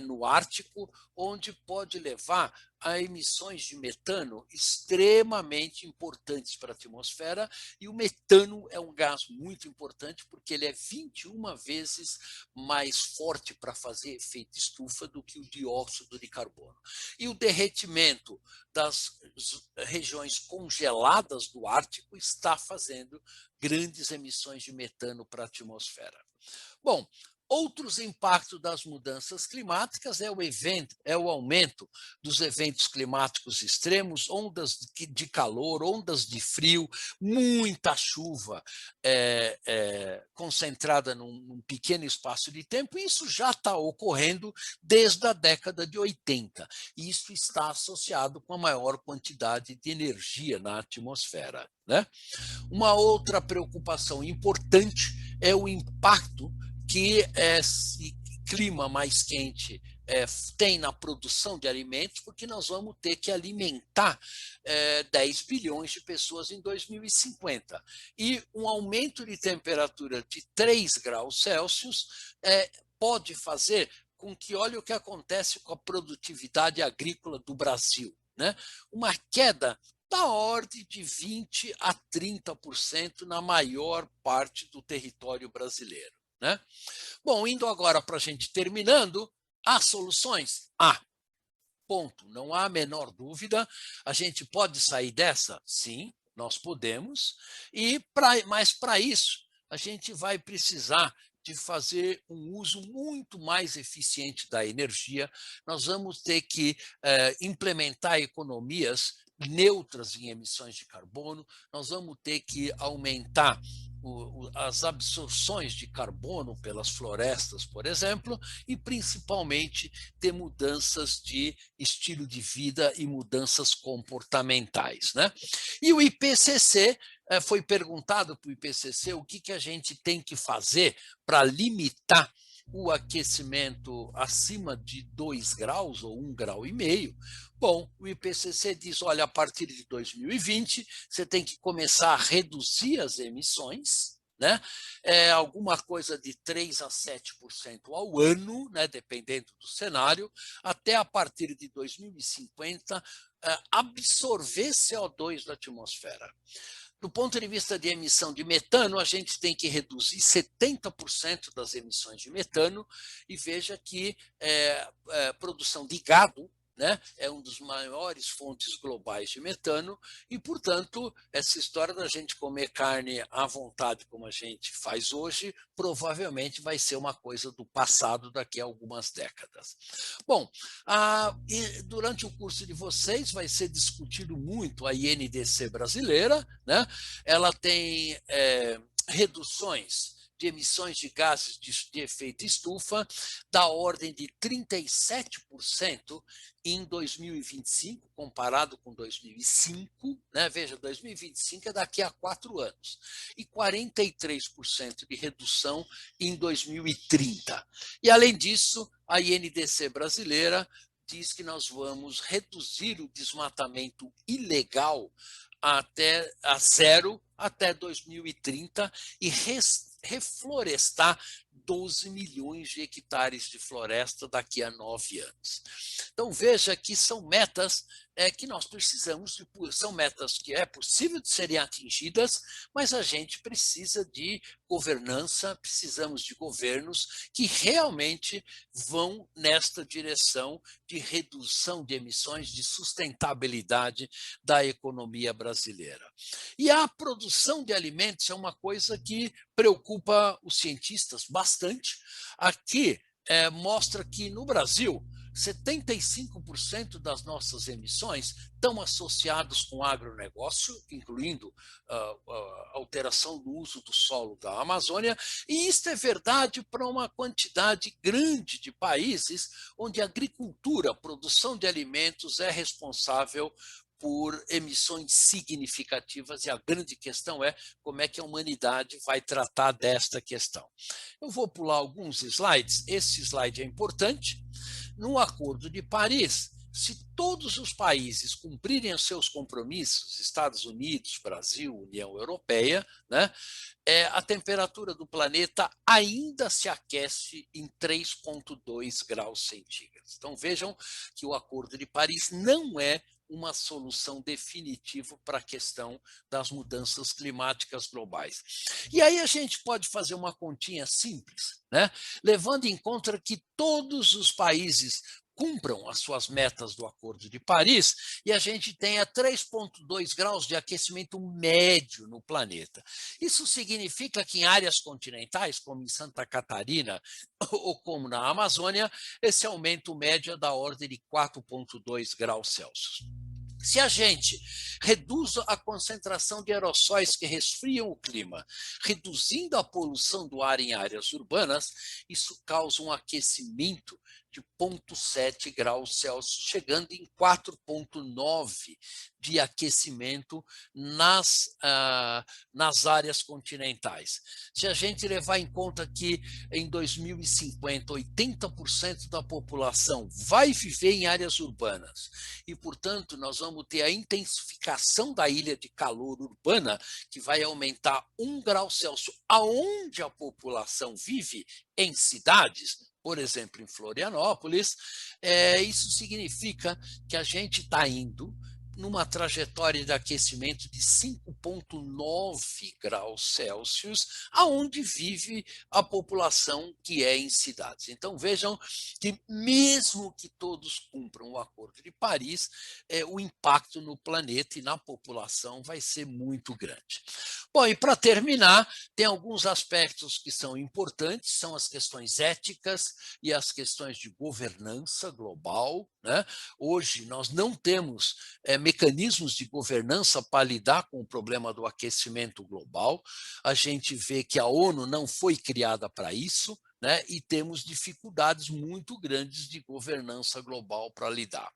no Ártico, onde pode levar a emissões de metano extremamente importantes para a atmosfera, e o metano é um gás muito importante porque ele é 21 vezes mais forte para fazer efeito estufa do que o dióxido de carbono. E o derretimento das regiões congeladas do Ártico está fazendo grandes emissões de metano para a atmosfera. Bom, outros impactos das mudanças climáticas é o aumento dos eventos climáticos extremos, ondas de calor, ondas de frio, muita chuva concentrada num pequeno espaço de tempo. E isso já está ocorrendo desde a década de 80. E isso está associado com a maior quantidade de energia na atmosfera, né? Uma outra preocupação importante é o impacto que esse clima mais quente tem na produção de alimentos, porque nós vamos ter que alimentar 10 bilhões de pessoas em 2050. E um aumento de temperatura de 3 graus Celsius pode fazer com que, olha o que acontece com a produtividade agrícola do Brasil, né? Uma queda da ordem de 20% a 30% na maior parte do território brasileiro, né? Bom, indo agora para a gente terminando, há soluções? Ponto. Não há a menor dúvida. A gente pode sair dessa? Sim, nós podemos. Mas para isso, a gente vai precisar de fazer um uso muito mais eficiente da energia. Nós vamos ter que implementar economias neutras em emissões de carbono, nós vamos ter que aumentar as absorções de carbono pelas florestas, por exemplo, e principalmente ter mudanças de estilo de vida e mudanças comportamentais, né? E o IPCC, foi perguntado para o IPCC o que a gente tem que fazer para limitar o aquecimento acima de 2 graus ou 1,5 grau. Bom, o IPCC diz, olha, a partir de 2020, você tem que começar a reduzir as emissões, né? Alguma coisa de 3% a 7% ao ano, né? Dependendo do cenário, até a partir de 2050, absorver CO2 da atmosfera. Do ponto de vista de emissão de metano, a gente tem que reduzir 70% das emissões de metano, e veja que produção de gado, né, é um dos maiores fontes globais de metano, e, portanto, essa história da gente comer carne à vontade, como a gente faz hoje, provavelmente vai ser uma coisa do passado daqui a algumas décadas. Bom, e durante o curso de vocês vai ser discutido muito a INDC brasileira, né? Ela tem reduções de emissões de gases de efeito estufa da ordem de 37% em 2025, comparado com 2005, né? Veja, 2025 é daqui a 4 anos, e 43% de redução em 2030. E, além disso, a INDC brasileira diz que nós vamos reduzir o desmatamento ilegal a zero até 2030 e reflorestar 12 milhões de hectares de floresta daqui a 9 anos. Então, veja que são metas que nós precisamos, são metas que é possível de serem atingidas, mas a gente precisa de governança, precisamos de governos que realmente vão nesta direção de redução de emissões, de sustentabilidade da economia brasileira. E a produção de alimentos é uma coisa que preocupa os cientistas bastante. Aqui mostra que no Brasil 75% das nossas emissões estão associados com o agronegócio, incluindo a alteração do uso do solo da Amazônia, e isso é verdade para uma quantidade grande de países onde a agricultura, a produção de alimentos é responsável por emissões significativas, e a grande questão é como é que a humanidade vai tratar desta questão. Eu vou pular alguns slides, esse slide é importante. No Acordo de Paris, se todos os países cumprirem os seus compromissos, Estados Unidos, Brasil, União Europeia, né, a temperatura do planeta ainda se aquece em 3,2 graus centígrados. Então, vejam que o Acordo de Paris não é uma solução definitiva para a questão das mudanças climáticas globais. E aí a gente pode fazer uma continha simples, né? Levando em conta que todos os países cumpram as suas metas do Acordo de Paris e a gente tenha 3,2 graus de aquecimento médio no planeta. Isso significa que em áreas continentais, como em Santa Catarina ou como na Amazônia, esse aumento médio é da ordem de 4,2 graus Celsius. Se a gente reduz a concentração de aerossóis que resfriam o clima, reduzindo a poluição do ar em áreas urbanas, isso causa um aquecimento de 0,7 graus Celsius, chegando em 4,9 de aquecimento nas áreas continentais. Se a gente levar em conta que em 2050, 80% da população vai viver em áreas urbanas e, portanto, nós vamos ter a intensificação da ilha de calor urbana, que vai aumentar 1 grau Celsius aonde a população vive, em cidades, por exemplo, em Florianópolis, isso significa que a gente está indo numa trajetória de aquecimento de 5,9 graus Celsius, aonde vive a população que é em cidades. Então, vejam que mesmo que todos cumpram o Acordo de Paris, o impacto no planeta e na população vai ser muito grande. Bom, e para terminar, tem alguns aspectos que são importantes, são as questões éticas e as questões de governança global, né? Hoje nós não temos mecanismos de governança para lidar com o problema do aquecimento global. A gente vê que a ONU não foi criada para isso, né? E temos dificuldades muito grandes de governança global para lidar.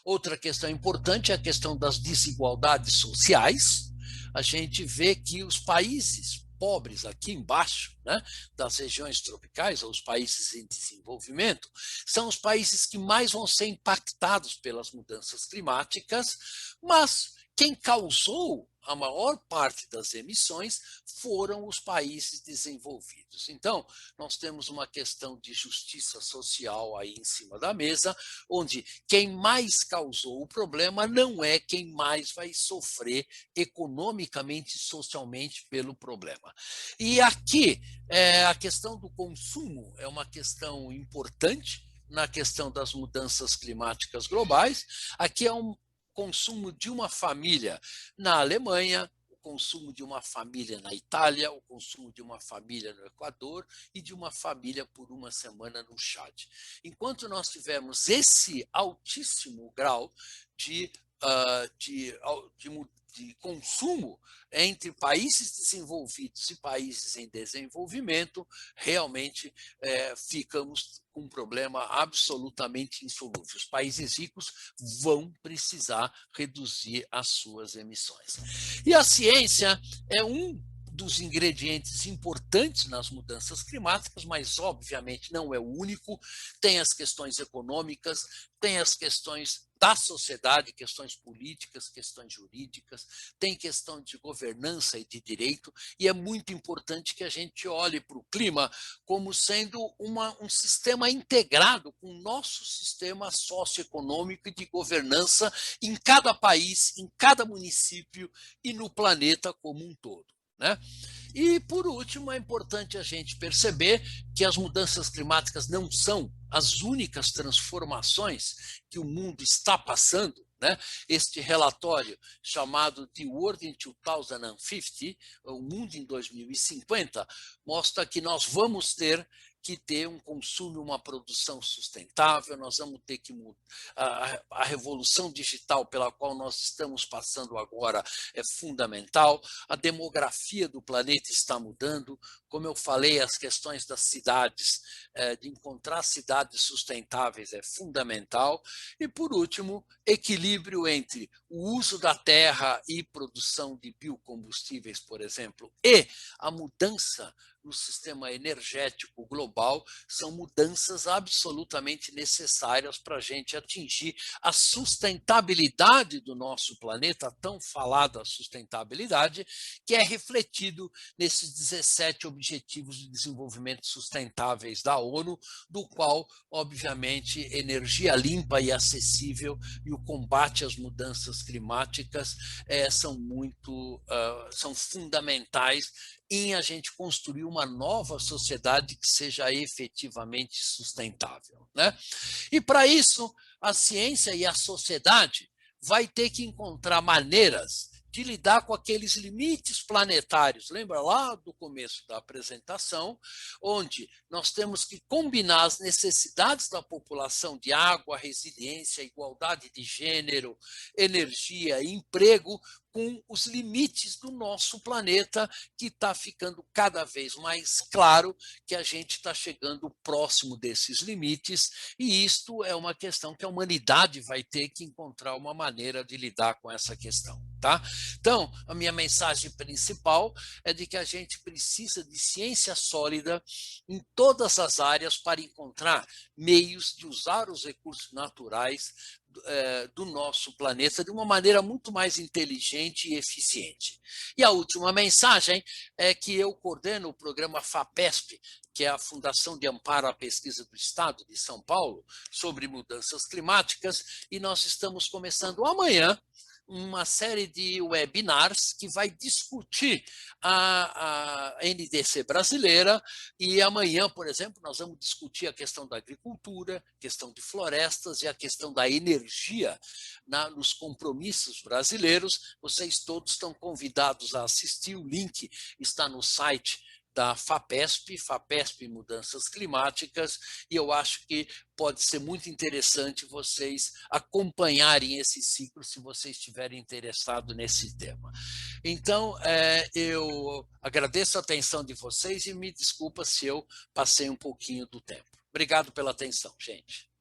Outra questão importante é a questão das desigualdades sociais. A gente vê que os países pobres aqui embaixo, né, das regiões tropicais, ou os países em desenvolvimento, são os países que mais vão ser impactados pelas mudanças climáticas, mas quem causou a maior parte das emissões foram os países desenvolvidos. Então, nós temos uma questão de justiça social aí em cima da mesa, onde quem mais causou o problema não é quem mais vai sofrer economicamente e socialmente pelo problema. E aqui, a questão do consumo é uma questão importante na questão das mudanças climáticas globais. Aqui é um consumo de uma família na Alemanha, o consumo de uma família na Itália, o consumo de uma família no Equador e de uma família por uma semana no Chad. Enquanto nós tivermos esse altíssimo grau de consumo entre países desenvolvidos e países em desenvolvimento, realmente ficamos com um problema absolutamente insolúvel. Os países ricos vão precisar reduzir as suas emissões. E a ciência é um dos ingredientes importantes nas mudanças climáticas, mas obviamente não é o único. Tem as questões econômicas, tem as questões da sociedade, questões políticas, questões jurídicas, tem questão de governança e de direito, e é muito importante que a gente olhe para o clima como sendo um sistema integrado com o nosso sistema socioeconômico e de governança em cada país, em cada município e no planeta como um todo, né? E, por último, é importante a gente perceber que as mudanças climáticas não são as únicas transformações que o mundo está passando, né? Este relatório chamado The World in 2050, o mundo em 2050, mostra que nós vamos ter que ter um consumo e uma produção sustentável, nós vamos ter que a revolução digital pela qual nós estamos passando agora é fundamental, a demografia do planeta está mudando, como eu falei, as questões das cidades, de encontrar cidades sustentáveis é fundamental, e por último, equilíbrio entre o uso da terra e produção de biocombustíveis, por exemplo, e a mudança no sistema energético global são mudanças absolutamente necessárias para a gente atingir a sustentabilidade do nosso planeta, a tão falada sustentabilidade, que é refletido nesses 17 Objetivos de Desenvolvimento Sustentáveis da ONU, do qual, obviamente, energia limpa e acessível e o combate às mudanças climáticas são fundamentais em a gente construir uma nova sociedade que seja efetivamente sustentável, né? E para isso, a ciência e a sociedade vai ter que encontrar maneiras de lidar com aqueles limites planetários. Lembra lá do começo da apresentação, onde nós temos que combinar as necessidades da população de água, resiliência, igualdade de gênero, energia e emprego com os limites do nosso planeta, que está ficando cada vez mais claro que a gente está chegando próximo desses limites, e isto é uma questão que a humanidade vai ter que encontrar uma maneira de lidar com essa questão. Tá? Então, a minha mensagem principal é de que a gente precisa de ciência sólida em todas as áreas para encontrar meios de usar os recursos naturais do nosso planeta de uma maneira muito mais inteligente e eficiente. E a última mensagem é que eu coordeno o programa FAPESP, que é a Fundação de Amparo à Pesquisa do Estado de São Paulo, sobre mudanças climáticas, e nós estamos começando amanhã uma série de webinars que vai discutir a NDC brasileira, e amanhã, por exemplo, nós vamos discutir a questão da agricultura, questão de florestas e a questão da energia nos compromissos brasileiros. Vocês todos estão convidados a assistir, o link está no site da FAPESP, FAPESP Mudanças Climáticas, e eu acho que pode ser muito interessante vocês acompanharem esse ciclo se vocês estiverem interessados nesse tema. Então, eu agradeço a atenção de vocês e me desculpa se eu passei um pouquinho do tempo. Obrigado pela atenção, gente.